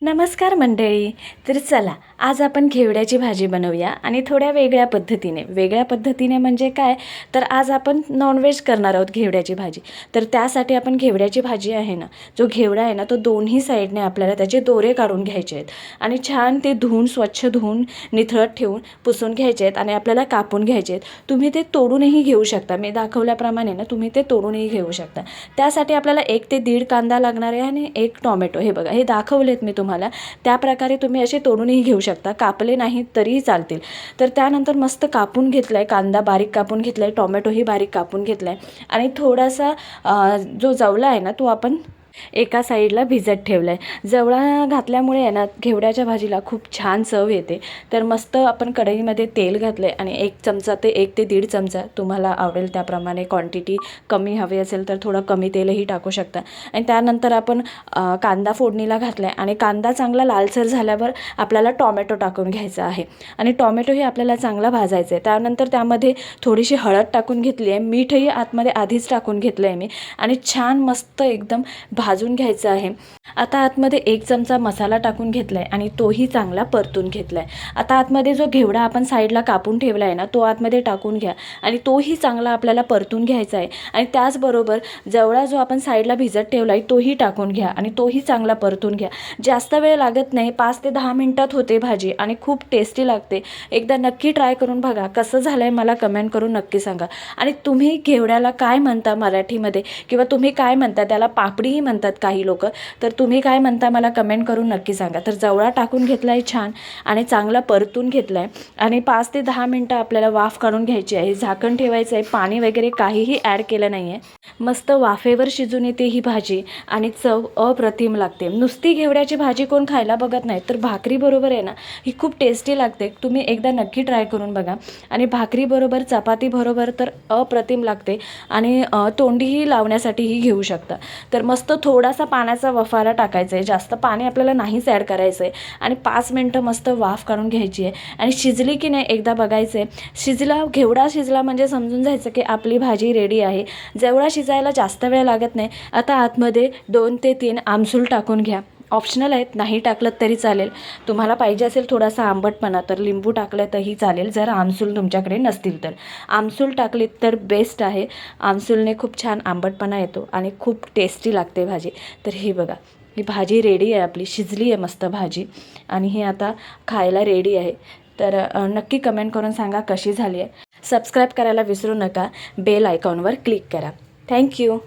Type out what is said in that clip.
नमस्कार मंडळी. तर चला आज आपण घेवड्याची भाजी बनवूया आणि थोड्या वेगळ्या पद्धतीने म्हणजे काय, तर आज आपण नॉनव्हेज करणार आहोत घेवड्याची भाजी. तर त्यासाठी आपण घेवड्याची भाजी आहे ना, जो घेवडा आहे ना तो दोन्ही साईडने आपल्याला त्याचे दोरे काढून घ्यायचे आहेत आणि छान ते स्वच्छ धुवून निथळत ठेवून पुसून घ्यायचे आहेत आणि आपल्याला कापून घ्यायचे आहेत. तुम्ही ते तोडूनही घेऊ शकता. मी दाखवल्याप्रमाणे ना तुम्ही ते तोडूनही घेऊ शकता. त्यासाठी आपल्याला 1 ते 1.5 कांदा लागणार आहे आणि 1 टोमॅटो. हे बघा, हे दाखवलेत मी तुम्हाला. त्या प्रकारे तुम्ही असे तोडूनही घेऊ शकता. कापले नाही तरीही चालतील. तर त्यानंतर मस्त कापून घेतलाय कांदा, बारीक कापून घेतलाय, टोमॅटोही बारीक कापून घेतलाय आणि थोडासा जो जवला आहे ना तो आपण एका साईडला भिजत ठेवला आहे. जवळा घातल्यामुळे आहे ना घेवड्याच्या भाजीला खूप छान चव येते. तर मस्त आपण कढईमध्ये तेल घातलं आहे आणि 1 चमचा ते 1 ते 1.5 चमचा, तुम्हाला आवडेल त्याप्रमाणे क्वांटिटी कमी हवी असेल तर थोडं कमी तेलही टाकू शकता. आणि त्यानंतर आपण कांदा फोडणीला घातला आहे आणि कांदा चांगला लालसर झाल्यावर आपल्याला टोमॅटो टाकून घ्यायचा आहे आणि टोमॅटोही आपल्याला चांगला भाजायचा आहे. त्यानंतर त्यामध्ये थोडीशी हळद टाकून घेतली आहे, मीठही आतमध्ये आधीच टाकून घेतलं आहे मी आणि छान मस्त एकदम भाजून घ्यायचं आहे. आता आतमध्ये 1 चमचा मसाला टाकून घेतला आहे आणि तोही चांगला परतून घेतला आहे. आता आतमध्ये जो घेवडा आपण साईडला कापून ठेवला आहे ना तो आतमध्ये टाकून घ्या आणि तोही चांगला आपल्याला परतून घ्यायचा आहे. आणि त्याचबरोबर जवळा जो आपण साईडला भिजत ठेवला आहे तोही टाकून घ्या आणि तोही चांगला परतून घ्या. जास्त वेळ लागत नाही, 5 ते 10 मिनिटात होते भाजी आणि खूप टेस्टी लागते. एकदा नक्की ट्राय करून बघा. कसं झालं आहे मला कमेंट करून नक्की सांगा. आणि तुम्ही घेवड्याला काय म्हणता मराठीमध्ये, किंवा तुम्ही काय म्हणता, त्याला पापडीही म्हणतात काही लोक, तर तुम्ही काय म्हणता मला कमेंट करून नक्की सांगा. तर जवळा टाकून घेतला आहे छान आणि चांगला परतून घेतला आहे आणि 5 ते 10 मिनटं आपल्याला वाफ काढून घ्यायची आहे. झाकण ठेवायचं आहे. पाणी वगैरे काहीही ॲड केलं नाही आहे. मस्त वाफेवर शिजून येते ही भाजी आणि चव अप्रतिम लागते. नुसती घेवड्याची भाजी कोण खायला बघत नाही, तर भाकरीबरोबर आहे ना ही खूप टेस्टी लागते. तुम्ही एकदा नक्की ट्राय करून बघा. आणि भाकरीबरोबर, चपातीबरोबर तर अप्रतिम लागते आणि तोंडीही लावण्यासाठीही घेऊ शकता. तर मस्त थोडासा पाण्याचा वफारा टाकायचा आहे, जास्त पाणी आपल्याला नाहीच ॲड करायचं आहे आणि 5 मिनटं मस्त वाफ काढून घ्यायची आहे. आणि शिजली की नाही एकदा बघायचं आहे. घेवडा शिजला म्हणजे समजून जायचं की आपली भाजी रेडी आहे. जेवढा शिजायला जास्त वेळ लागत नाही. आता आतमध्ये 2 ते 3 आमसूल टाकून घ्या. ऑप्शनल आहेत, नाही टाकलं तरी चालेल. तुम्हाला पाहिजे असेल थोडासा आंबटपणा तर लिंबू टाकलं तरी चालेल, जर आमसूल तुमच्याकडे नसतील तर. आमसूल टाकलीत तर बेस्ट आहे. आमसूलने खूप छान आंबटपणा येतो आणि खूप टेस्टी लागते भाजी. तर ही बघा, ही भाजी रेडी आहे आपली, शिजली आहे मस्त भाजी आणि ही आता खायला रेडी आहे. तर नक्की कमेंट करून सांगा कशी झाली आहे. सबस्क्राईब करायला विसरू नका. बेल आयकॉनवर क्लिक करा. थँक्यू.